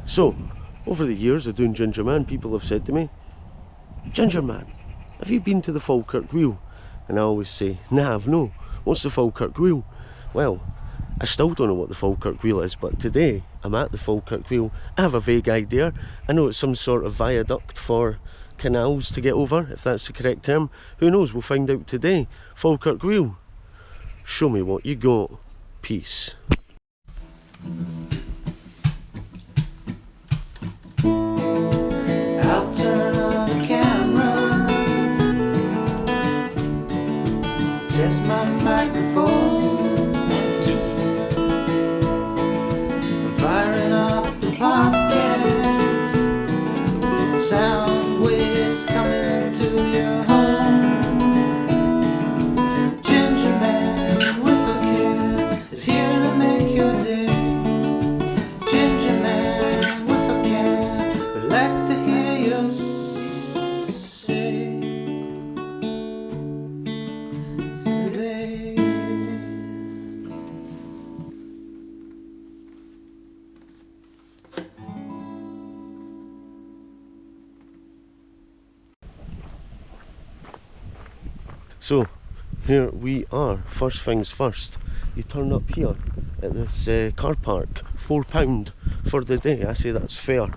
So, over the years of doing Ginger Man, people have said to me, "Ginger Man, have you been to the Falkirk Wheel?" And I always say, "Nah, I've no. What's the Falkirk Wheel?" Well, I still don't know what the Falkirk Wheel is, but today I'm at the Falkirk Wheel. I have a vague idea. I know it's some sort of viaduct for canals to get over, if that's the correct term. Who knows? We'll find out today. Falkirk Wheel, show me what you got. Peace. I'll turn on the camera, test my microphone, I'm firing up the podcast, sound waves coming to your home. Ginger Man with a can is here to make your day. Ginger Man with a can would like to hear you say today. So, here we are. First things first, you turn up here at this car park, £4 for the day. I say that's fair.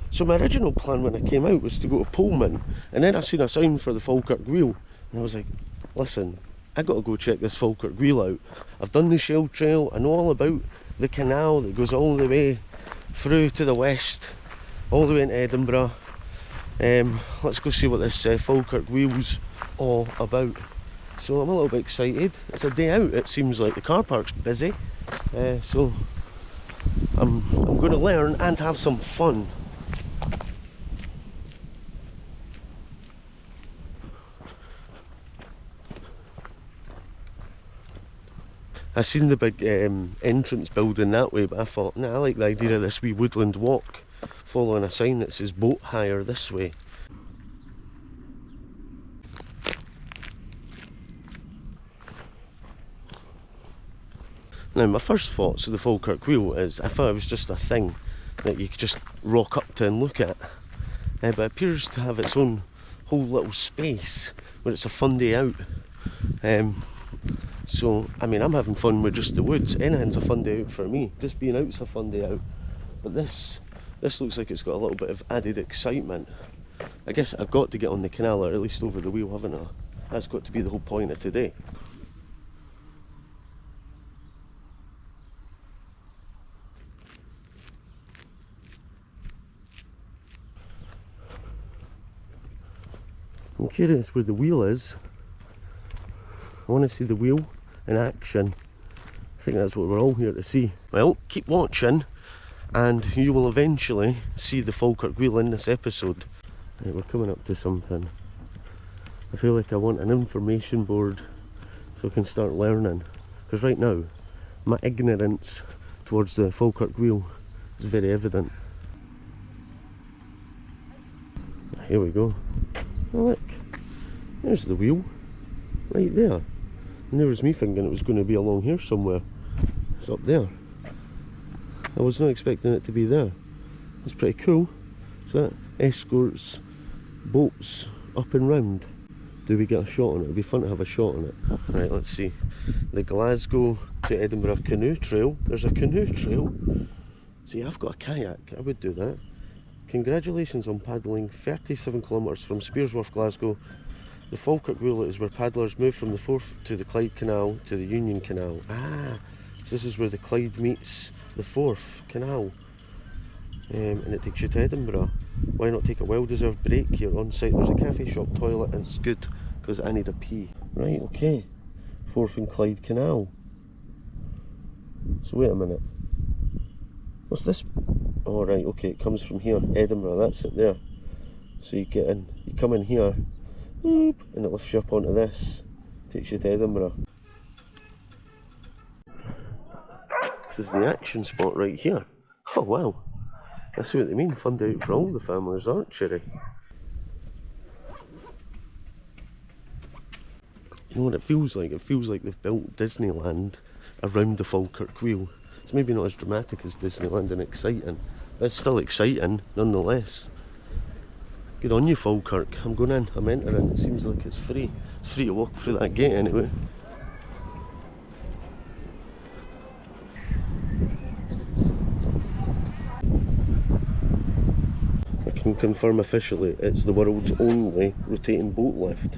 So my original plan when I came out was to go to Pullman, and then I seen a sign for the Falkirk Wheel, and I was like, listen, I got to go check this Falkirk Wheel out. I've done the Shell Trail, I know all about the canal that goes all the way through to the west, all the way into Edinburgh. Let's go see what this Falkirk Wheel's all about. So I'm a little bit excited. It's a day out. It seems like the car park's busy, so I'm going to learn and have some fun. I seen the big entrance building that way, but I thought, nah, I like the idea of this wee woodland walk following a sign that says boat hire this way. Now, my first thoughts of the Falkirk Wheel is I thought it was just a thing that you could just rock up to and look at, but it appears to have its own whole little space where it's a fun day out. So, I mean, I'm having fun with just the woods. Anything's a fun day out for me. Just being out's a fun day out. But this looks like it's got a little bit of added excitement. I guess I've got to get on the canal, or at least over the wheel, haven't I? That's got to be the whole point of today. I'm curious where the wheel is. I want to see the wheel in action. I think that's what we're all here to see. Well, keep watching and you will eventually see the Falkirk Wheel in this episode. Right, we're coming up to something. I feel like I want an information board so I can start learning. Because right now, my ignorance towards the Falkirk Wheel is very evident. Here we go. Oh look, there's the wheel, right there. And there was me thinking it was going to be along here somewhere. It's up there. I was not expecting it to be there. It's pretty cool. So that escorts boats up and round. Do we get a shot on it? It'd be fun to have a shot on it. Right, let's see. The Glasgow to Edinburgh canoe trail. There's a canoe trail. See, I've got a kayak. I would do that. Congratulations on paddling 37 kilometres from Spearsworth, Glasgow. The Falkirk Wheel is where paddlers move from the Forth to the Clyde Canal to the Union Canal. Ah, so this is where the Clyde meets the Forth Canal. And it takes you to Edinburgh. Why not take a well-deserved break here on site? There's a cafe, shop, toilet, and it's good because I need a pee. Right, okay. Forth and Clyde Canal. So wait a minute. What's this? Oh right, okay, it comes from here, Edinburgh, that's it there. So you get in, you come in here, boop, and it lifts you up onto this, takes you to Edinburgh. This is the action spot right here. Oh wow, I see what they mean, fun day out for all the families, archery. You know what it feels like? It feels like they've built Disneyland around the Falkirk Wheel. It's maybe not as dramatic as Disneyland and exciting, it's still exciting nonetheless. Good on you, Falkirk. I'm going in, I'm entering. It seems like it's free. It's free to walk through that gate anyway. I can confirm officially it's the world's only rotating boat lift.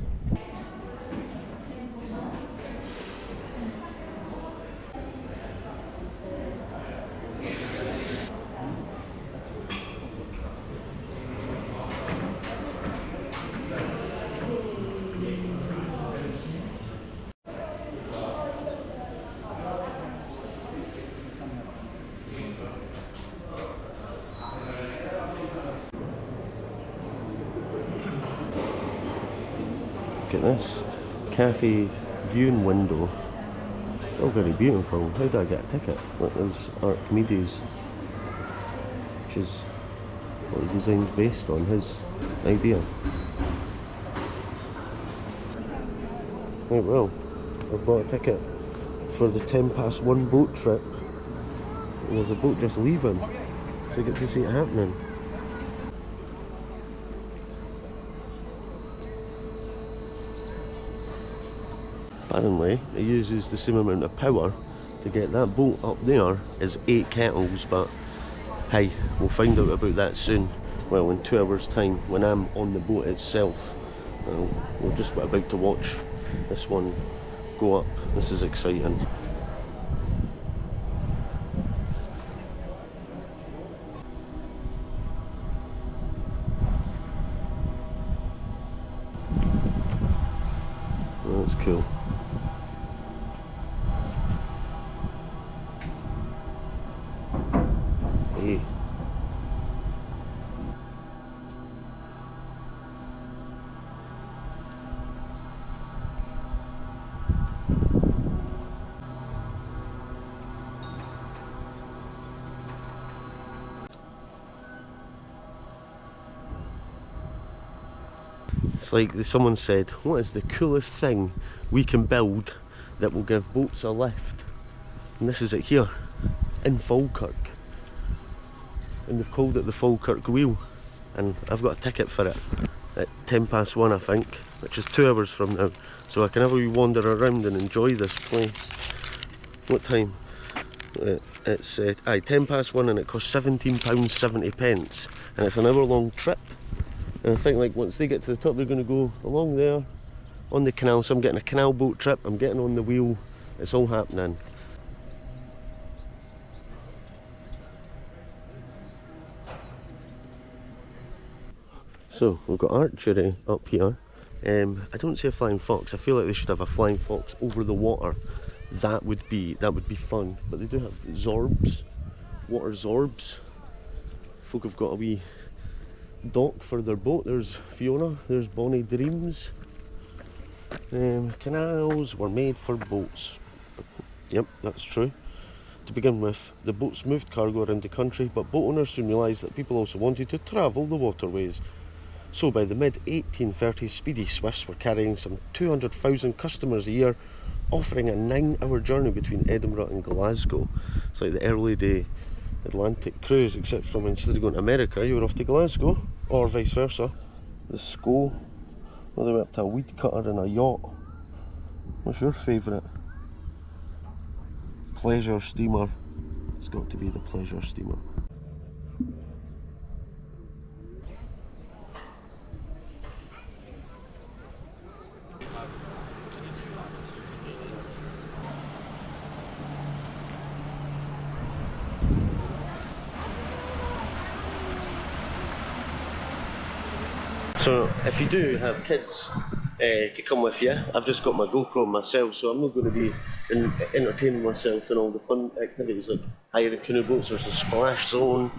Look at this cafe viewing window. It's all very beautiful. How do I get a ticket? Look, there's Archimedes, which is what the design's based on, his idea. Right, well, I've bought a ticket for the 1:10 boat trip. And there's a boat just leaving, so I get to see it happening. Apparently, it uses the same amount of power to get that boat up there as 8 kettles, but hey, we'll find out about that soon. Well, in 2 hours' time, when I'm on the boat itself. We're just about to watch this one go up. This is exciting. Oh, that's cool. Hey. It's like someone said, what is the coolest thing we can build that will give boats a lift? And this is it here, in Falkirk. And they've called it the Falkirk Wheel. And I've got a ticket for it at 1:10 I think, which is 2 hours from now. So I can have a wee wander around and enjoy this place. What time? It's 1:10 and it costs £17.70, and it's an hour-long trip. And I think like once they get to the top, they're going to go along there on the canal. So I'm getting a canal boat trip, I'm getting on the wheel, it's all happening. So we've got archery up here. I don't see a flying fox. I feel like they should have a flying fox over the water. That would be fun. But they do have zorbs, water zorbs. Folk have got a wee dock for their boat. There's Fiona, there's Bonnie Dreams. Canals were made for boats. Yep, that's true. To begin with, the boats moved cargo around the country, but boat owners soon realised that people also wanted to travel the waterways. So by the mid-1830s, speedy swifts were carrying some 200,000 customers a year, offering a 9-hour journey between Edinburgh and Glasgow. It's like the early day Atlantic cruise, except from instead of going to America, you were off to Glasgow, or vice versa. The Sco, all the way up to a weed cutter and a yacht. What's your favourite? Pleasure steamer. It's got to be the pleasure steamer. So if you do have kids to come with you, I've just got my GoPro myself, so I'm not going to be entertaining myself in all the fun activities like hiring canoe boats. There's a splash zone,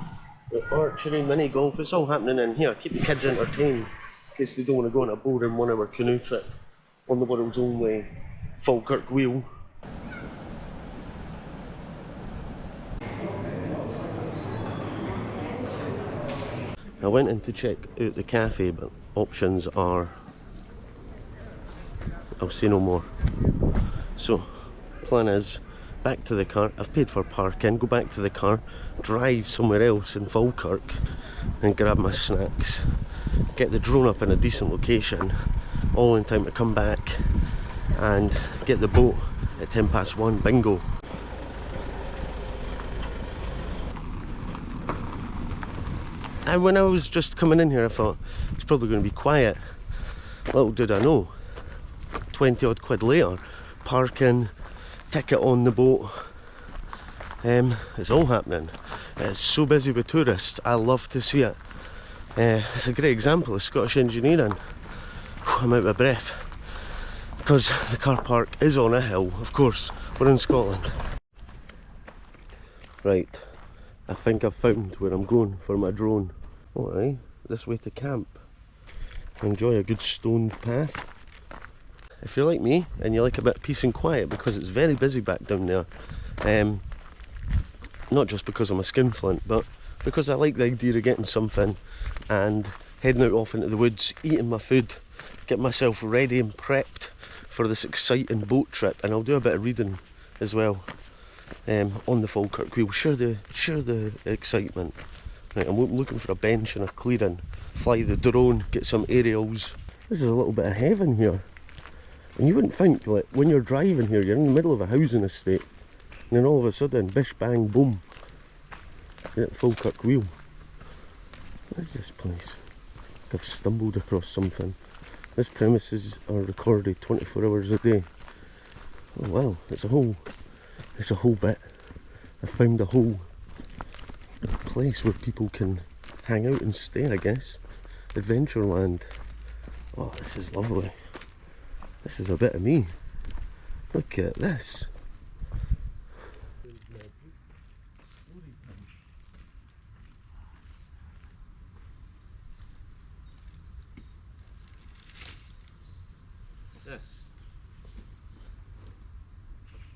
the archery, mini golf, it's all happening in here. Keep the kids entertained in case they don't want to go on a boring 1-hour canoe trip on the world's only Falkirk Wheel. I went in to check out the cafe, but options are, I'll say no more. So, plan is back to the car. I've paid for parking, go back to the car, drive somewhere else in Falkirk and grab my snacks, get the drone up in a decent location, all in time to come back and get the boat at 1:10 bingo. And when I was just coming in here, I thought it's probably going to be quiet. Little did I know, 20 odd quid later, parking, ticket on the boat, it's all happening. It's so busy with tourists, I love to see it. It's a great example of Scottish engineering. I'm out of breath because the car park is on a hill. Of course, we're in Scotland. Right, I think I've found where I'm going for my drone. Oh aye, this way to camp. Enjoy a good stoned path. If you're like me and you like a bit of peace and quiet, because it's very busy back down there, not just because I'm a skinflint, but because I like the idea of getting something and heading out off into the woods, eating my food, get myself ready and prepped for this exciting boat trip. And I'll do a bit of reading as well on the Falkirk Wheel. Share the excitement. Right, I'm looking for a bench and a clearing, fly the drone, get some aerials. This is a little bit of heaven here. And you wouldn't think, like, when you're driving here, you're in the middle of a housing estate, and then all of a sudden, bish bang boom, you're at the Falkirk Wheel. What is this place? I've stumbled across something. This premises are recorded 24 hours a day. Oh wow, it's a whole bit. I found a whole place where people can hang out and stay, I guess. Adventureland. Oh, this is lovely. This is a bit of me. Look at this.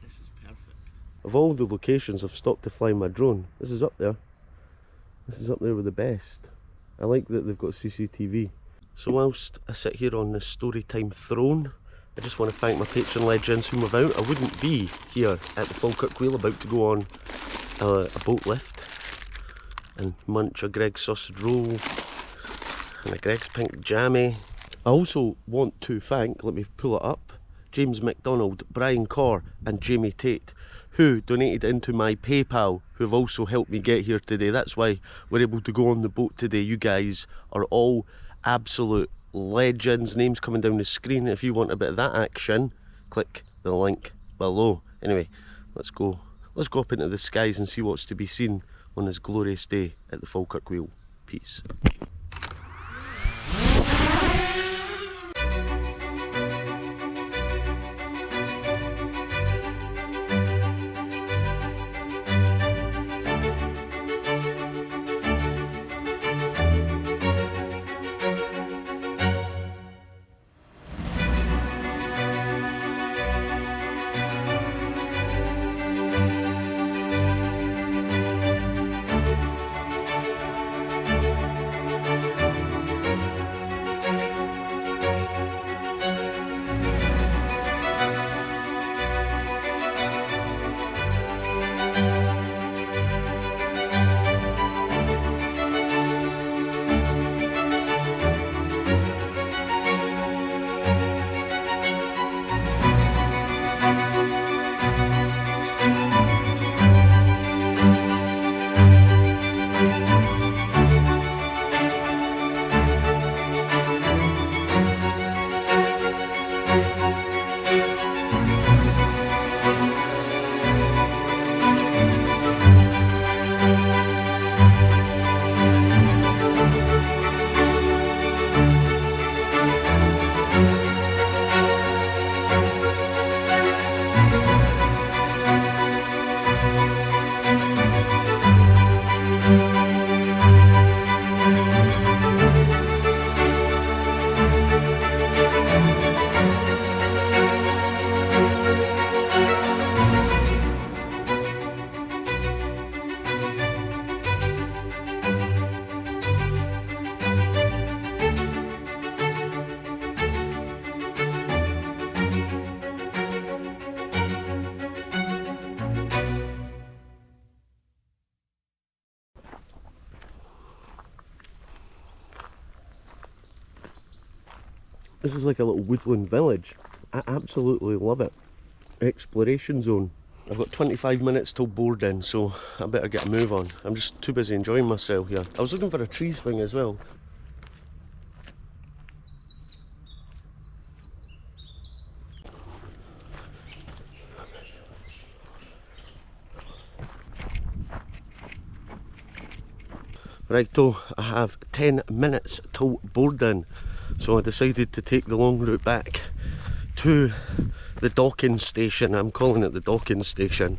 This is perfect. Of all the locations I've stopped to fly my drone, this is up there. This is up there with the best. I like that they've got CCTV. So whilst I sit here on this storytime throne, I just want to thank my Patron legends whom without I wouldn't be here at the Falkirk Wheel about to go on a boat lift and munch a Greg's sausage roll and a Greg's pink jammy. I also want to thank, let me pull it up, James McDonald, Brian Corr and Jamie Tate, who donated into my PayPal, who have also helped me get here today. That's why we're able to go on the boat today. You guys are all absolute legends. Names coming down the screen. If you want a bit of that action, click the link below. Anyway, let's go up into the skies and see what's to be seen on this glorious day at the Falkirk Wheel. Peace. This is like a little woodland village. I absolutely love it. Exploration zone. I've got 25 minutes till boarding, so I better get a move on. I'm just too busy enjoying myself here. I was looking for a tree swing as well. Righto, I have 10 minutes till boarding, so I decided to take the long route back to the docking station. I'm calling it the docking station.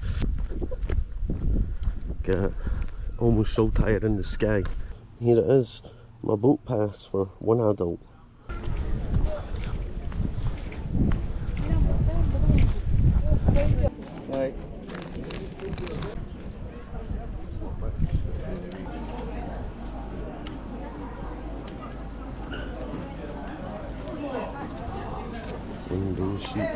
Get almost saltire in the sky. Here it is, my boat pass for one adult. Right. Window seat.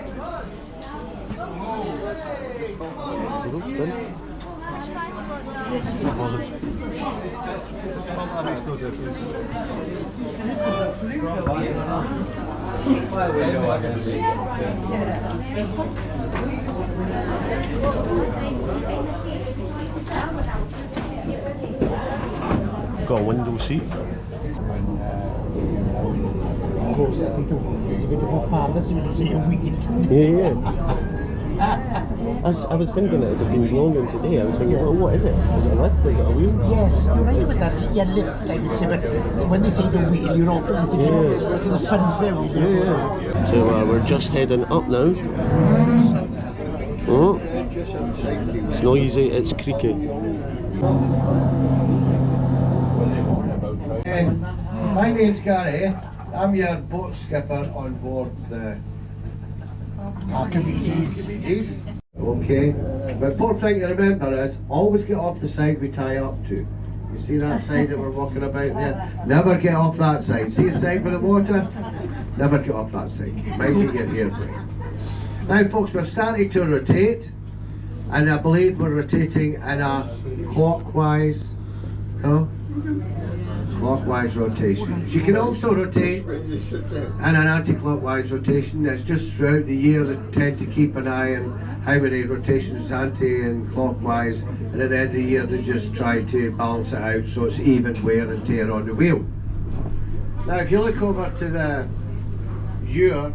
Got a window seat. Of course, I think it's a bit of a farm, that's a say a wheel. Yeah. I was thinking it as I've been vlogging today. I was thinking, well, what is it? Is it a lift? Is it a wheel? Yes, you're right about that. Yeah, lift, I would say, but when they say the wheel, you're all thinking to the funfair wheel. Yeah. So we're just heading up now. Oh, it's noisy, it's creaky. My name's Gary. I'm your boat skipper on board the Archimedes. Okay, but important thing to remember is always get off the side we tie up to. You see that side that we're walking about there? Never get off that side. See the side with the water? Never get off that side. Might get your hairbrain. Now folks, we're starting to rotate, and I believe we're rotating in a clockwise, clockwise rotation. You can also rotate in an anti-clockwise rotation. It's just throughout the year they tend to keep an eye on how many rotations anti and clockwise, and at the end of the year they just try to balance it out so it's even wear and tear on the wheel. Now if you look over to your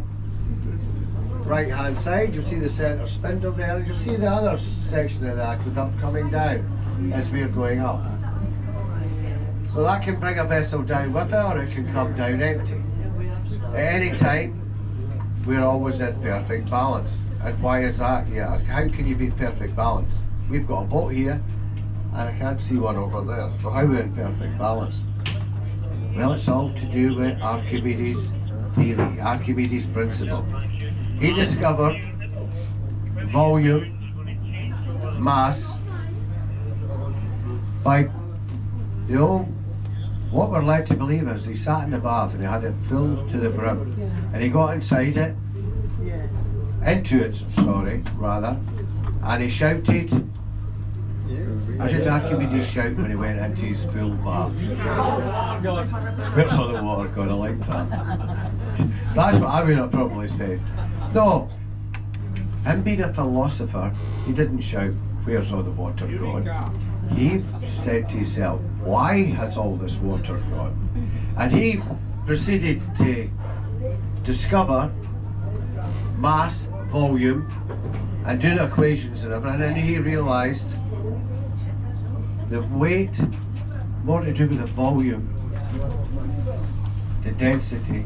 right hand side, you'll see the centre spindle there, and you'll see the other section of the aqueduct coming down as we're going up. So that can bring a vessel down with it, or it can come down empty. At any time, we're always in perfect balance. And why is that, you ask? How can you be in perfect balance? We've got a boat here, and I can't see one over there. So how are we in perfect balance? Well, it's all to do with Archimedes' theory, Archimedes' principle. He discovered volume, mass, by, what we're led to believe is he sat in the bath and he had it filled to the brim, and he got inside it, rather, and he shouted. How did Archimedes shout when he went into his full bath? Where's all the water gone? I like that. That's what I would have probably said. No, him being a philosopher, he didn't shout, where's all the water gone? He said to himself, why has all this water gone? And he proceeded to discover mass, volume, and do the equations and everything, and he realised the weight, more to do with the volume, the density.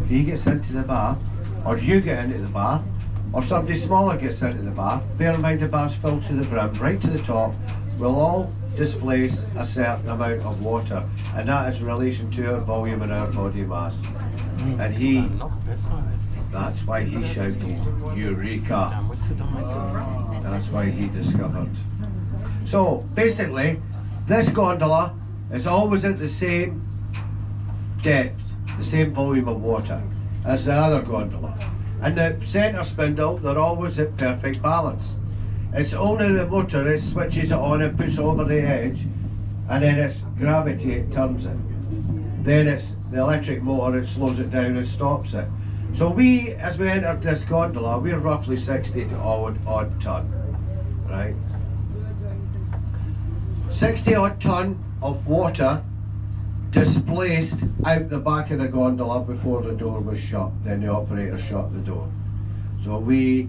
If he gets into the bath, or you get into the bath, or somebody smaller gets into the bath, bear in mind the bath's filled to the brim, right to the top, will all displace a certain amount of water, and that is in relation to our volume and our body mass. And he, that's why he shouted, Eureka! That's why he discovered. So basically, this gondola is always at the same depth, the same volume of water as the other gondola. And the centre spindle, they're always at perfect balance. It's only the motor, it switches it on and puts over the edge, and then it's gravity, it turns it. Then it's the electric motor, it slows it down and stops it. So we, as we entered this gondola, we're roughly 60 to odd ton, right? 60 odd ton of water displaced out the back of the gondola before the door was shut. Then the operator shut the door. So we,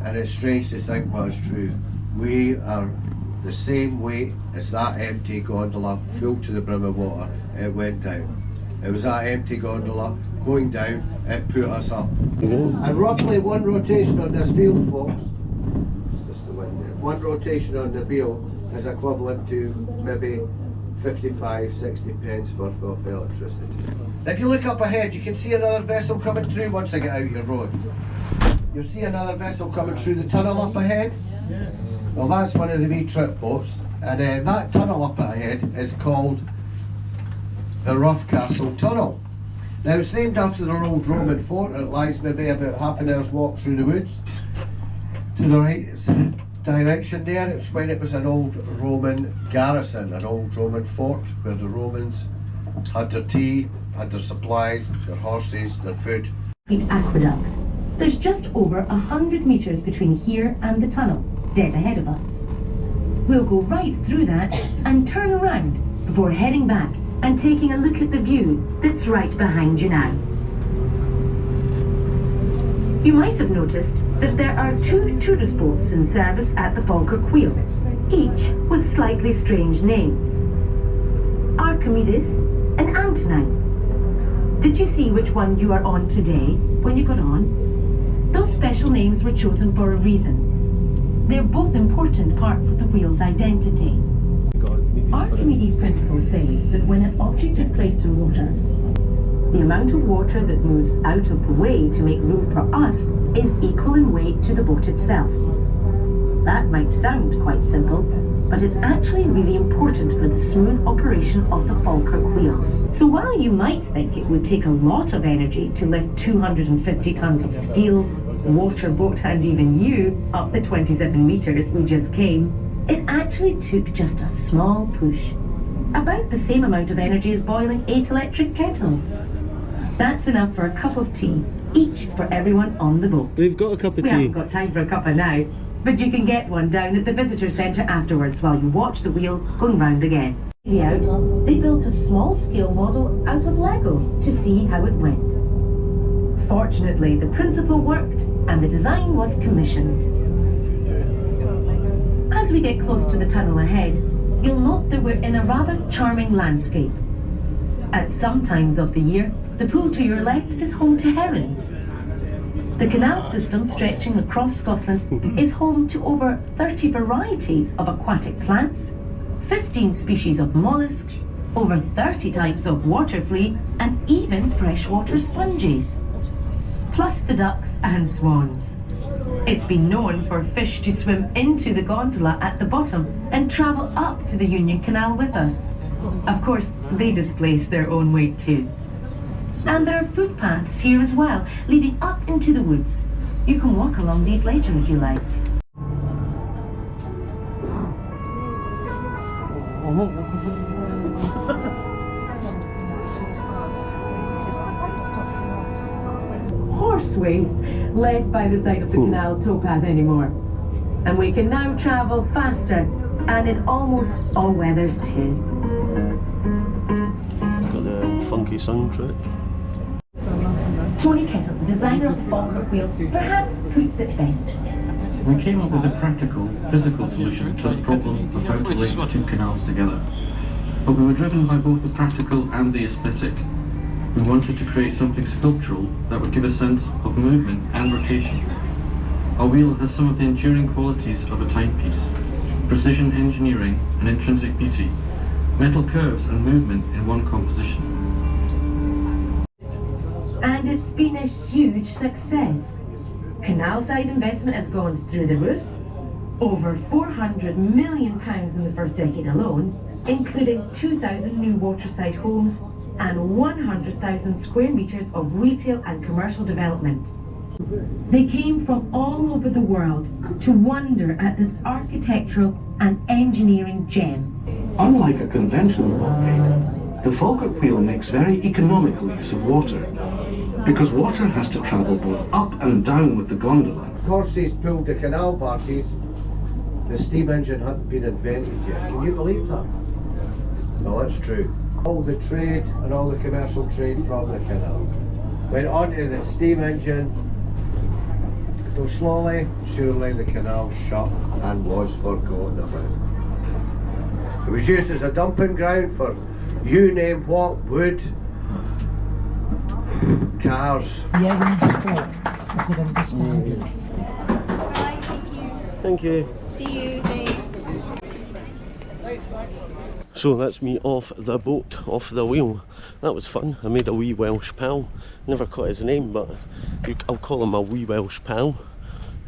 and it's strange to think but it's true, we are the same weight as that empty gondola filled to the brim of water. It went down. It was that empty gondola going down, it put us up. And roughly one rotation on this wheel, folks, just the wind there, one rotation on the wheel is equivalent to maybe 55, 60 pence worth of electricity. If you look up ahead, you can see another vessel coming through once I get out your road. You'll see another vessel coming through the tunnel up ahead. Well, that's one of the wee trip boats, and that tunnel up ahead is called the Rough Castle Tunnel. Now it's named after an old Roman fort, and it lies maybe about half an hour's walk through the woods. To the right direction there, it's when it was an old Roman garrison, an old Roman fort, where the Romans had their tea, had their supplies, their horses, their food. Aqueduct. There's just over 100 metres between here and the tunnel, dead ahead of us. We'll go right through that and turn around before heading back and taking a look at the view that's right behind you now. You might have noticed that there are 2 tourist boats in service at the Falkirk Wheel, each with slightly strange names. Archimedes and Antonine. Did you see which one you are on today when you got on? Those special names were chosen for a reason. They're both important parts of the wheel's identity. Archimedes' principle says that when an object is placed in water, the amount of water that moves out of the way to make room for us is equal in weight to the boat itself. That might sound quite simple, but it's actually really important for the smooth operation of the Falkirk Wheel. So while you might think it would take a lot of energy to lift 250 tons of steel, water, boat and even you up the 27 metres we just came, it actually took just a small push. About the same amount of energy as boiling 8 electric kettles. That's enough for a cup of tea, each for everyone on the boat. They've got a cup of We tea. haven't got time for a cuppa now, but you can get one down at the visitor centre afterwards while you watch the wheel going round again. Out, they built a small-scale model out of Lego to see how it went. Fortunately, the principle worked and the design was commissioned. As we get close to the tunnel ahead, you'll note that we're in a rather charming landscape. At some times of the year, the pool to your left is home to herons. The canal system stretching across Scotland is home to over 30 varieties of aquatic plants, 15 species of mollusks, over 30 types of water flea, and even freshwater sponges. Plus the ducks and swans. It's been known for fish to swim into the gondola at the bottom and travel up to the Union Canal with us. Of course, they displace their own weight too. And there are footpaths here as well, leading up into the woods. You can walk along these later if you like. Horse waste left by the side of the canal towpath anymore. And we can now travel faster and in almost all weathers too. Got the funky soundtrack. Tony Kettle, the designer of the Falkirk Wheel, perhaps puts it best. We came up with a practical, physical solution to the problem of how to link 2 canals together. But we were driven by both the practical and the aesthetic. We wanted to create something sculptural that would give a sense of movement and rotation. Our wheel has some of the enduring qualities of a timepiece, precision engineering and intrinsic beauty, metal curves and movement in one composition. And it's been a huge success. Canal side investment has gone through the roof. Over £400 million in the first decade alone, including 2,000 new waterside homes and 100,000 square metres of retail and commercial development. They came from all over the world to wonder at this architectural and engineering gem. Unlike a conventional blockade, the Falkirk Wheel makes very economical use of water. Because water has to travel both up and down with the gondola. Corsies pulled the canal parties. The steam engine hadn't been invented yet. Can you believe that? Well, that's true. All the trade and all the commercial trade from the canal went onto the steam engine. So slowly, surely the canal shut and was forgotten about. It was used as a dumping ground for you name what, wood, cars. Yeah, when you spoke, I could understand you. Bye, thank you. Thank you. See you, thanks. So that's me off the boat, off the wheel. That was fun. I made a wee Welsh pal. Never caught his name, but I'll call him a wee Welsh pal.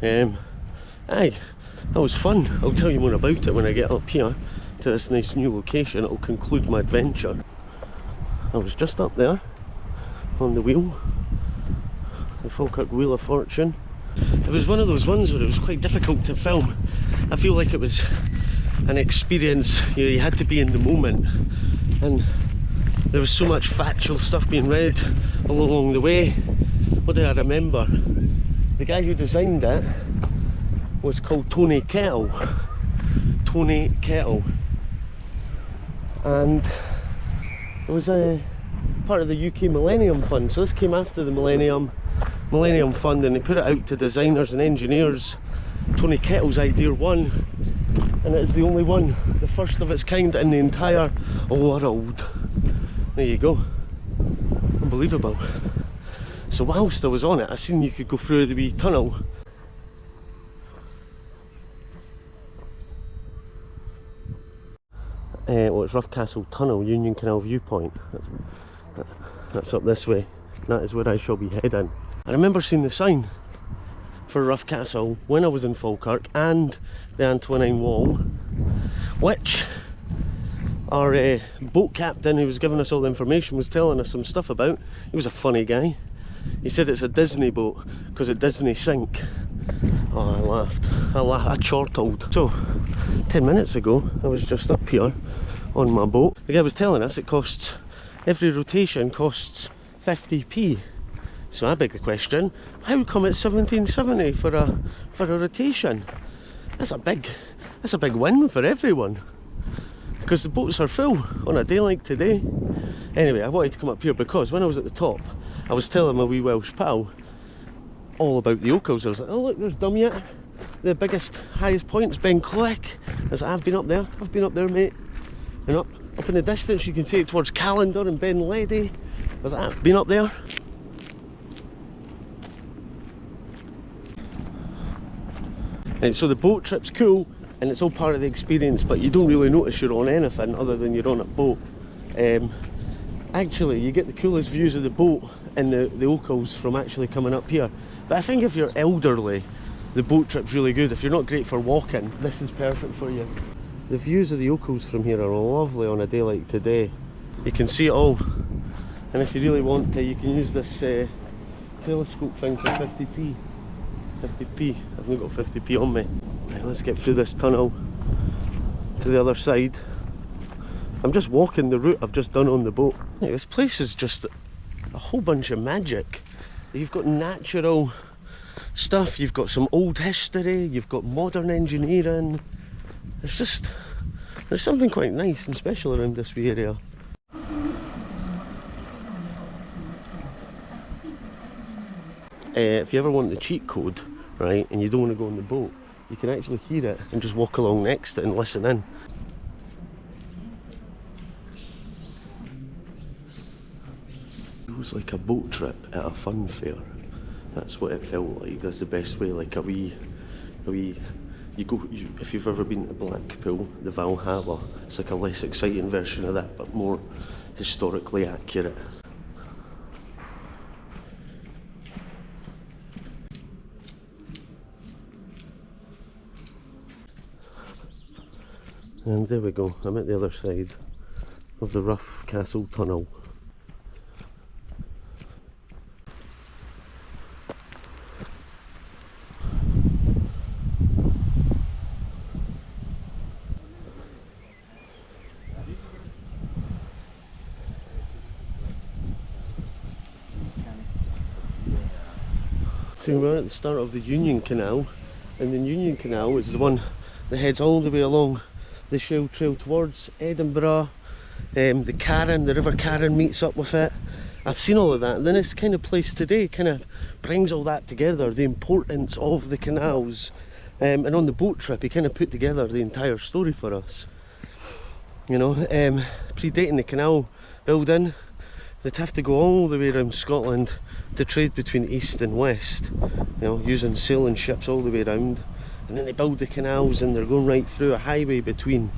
Aye, that was fun. I'll tell you more about it when I get up here to this nice new location. It'll conclude my adventure. I was just up there on the wheel, the Falkirk Wheel of Fortune. It was one of those ones where it was quite difficult to film. I feel like it was an experience, you had to be in the moment, and there was so much factual stuff being read all along the way. What do I remember? The guy who designed it was called Tony Kettle. Tony Kettle. And it was a part of the UK Millennium Fund, so this came after the Millennium Fund, and they put it out to designers and engineers. Tony Kettle's idea won, and it is the only one, the first of its kind in the entire world. There you go. Unbelievable. So whilst I was on it, I seen you could go through the wee tunnel. Well, it's Rough Castle Tunnel, Union Canal viewpoint. That's up this way. That is where I shall be heading. I remember seeing the sign for Rough Castle when I was in Falkirk, and the Antonine Wall, which our boat captain who was giving us all the information was telling us some stuff about. He was a funny guy. He said it's a Disney boat because it Disney sink. Oh, I laughed. I chortled. So 10 minutes ago I was just up here on my boat. The guy was telling us it costs, every rotation costs 50p. So I beg the question, how come it's 1770 for a rotation? That's a big win for everyone, because the boats are full on a day like today. Anyway, I wanted to come up here because when I was at the top, I was telling my wee Welsh pal all about the Ochils. I was like, oh look, there's Dumyat, the biggest, highest point's Ben Cloic. I was like, I've been up there mate. And up in the distance you can see it towards Callendar and Ben Ledy. I was like, I've been up there. And so the boat trip's cool and it's all part of the experience, but you don't really notice you're on anything other than you're on a boat. Actually, you get the coolest views of the boat and the Ochils from actually coming up here. But I think if you're elderly, the boat trip's really good. If you're not great for walking, this is perfect for you. The views of the Ochils from here are lovely on a day like today. You can see it all, and if you really want to, you can use this telescope thing for 50p. 50p. I've not got 50p on me. Right, let's get through this tunnel to the other side. I'm just walking the route I've just done on the boat. Like, this place is just a whole bunch of magic. You've got natural stuff, you've got some old history, you've got modern engineering. There's something quite nice and special around this wee area. If you ever want the cheat code, right, and you don't want to go on the boat, you can actually hear it and just walk along next to it and listen in. It was like a boat trip at a fun fair. That's what it felt like. That's the best way. Like if you've ever been to Blackpool, the Valhalla, it's like a less exciting version of that, but more historically accurate. And there we go, I'm at the other side of the Rough Castle Tunnel. So we're at the start of the Union Canal, and the Union Canal is the one that heads all the way along the Shell Trail towards Edinburgh. The Carron, the River Carron meets up with it. I've seen all of that, and then this kind of place today kind of brings all that together, the importance of the canals. And on the boat trip he kind of put together the entire story for us. You know, predating the canal building, they'd have to go all the way around Scotland to trade between east and west, you know, using sailing ships all the way around. And then they build the canals and they're going right through a highway between.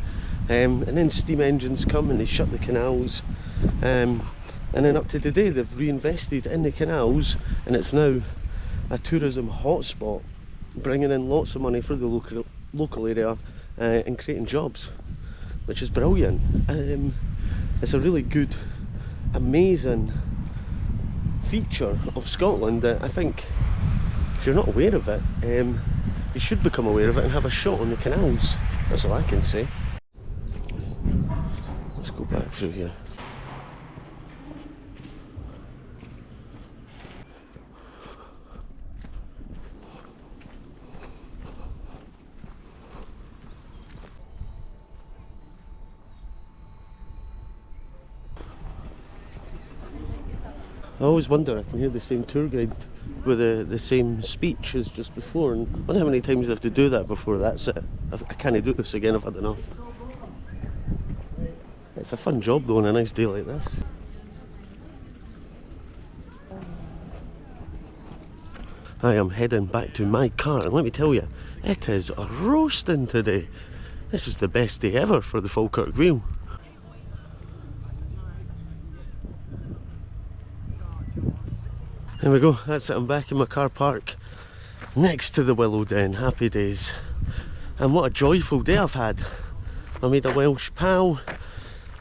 And then steam engines come and they shut the canals. And then up to today they've reinvested in the canals, and it's now a tourism hotspot, bringing in lots of money for the local area and creating jobs, which is brilliant. It's a really good, amazing feature of Scotland that I think if you're not aware of it, you should become aware of it and have a shot on the canals. That's all I can say. Let's go back through here. I always wonder, I can hear the same tour guide with the same speech as just before, and I wonder how many times I have to do that before that's it. I can't do this again, I've had enough. It's a fun job though on a nice day like this. I am heading back to my car, and let me tell you, it is roasting today. This is the best day ever for the Falkirk Wheel. There we go, that's it, I'm back in my car park next to the Willow Den. Happy days. And what a joyful day I've had. I made a Welsh pal,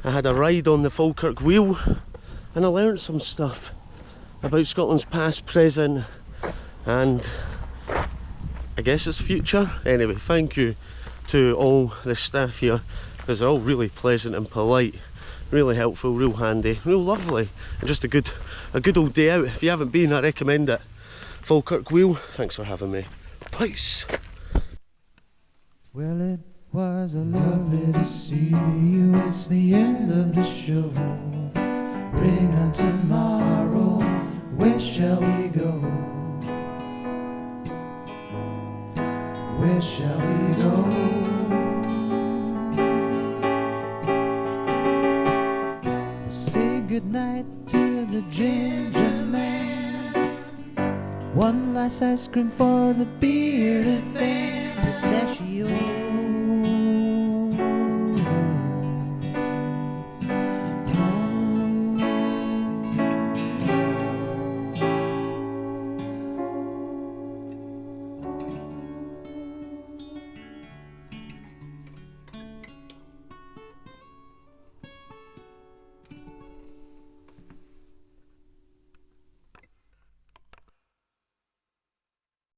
I had a ride on the Falkirk Wheel, and I learnt some stuff about Scotland's past, present, and I guess its future. Anyway, thank you to all the staff here, because they're all really pleasant and polite, really helpful, real handy, real lovely, and just a good old day out. If you haven't been, I recommend it. Falkirk Wheel, thanks for having me. Peace. Well, it was a lovely to see you. It's the end of the show. Bring on tomorrow. Where shall we go? Where shall we go? Say goodnight to the ginger man. One last ice cream for the bearded man.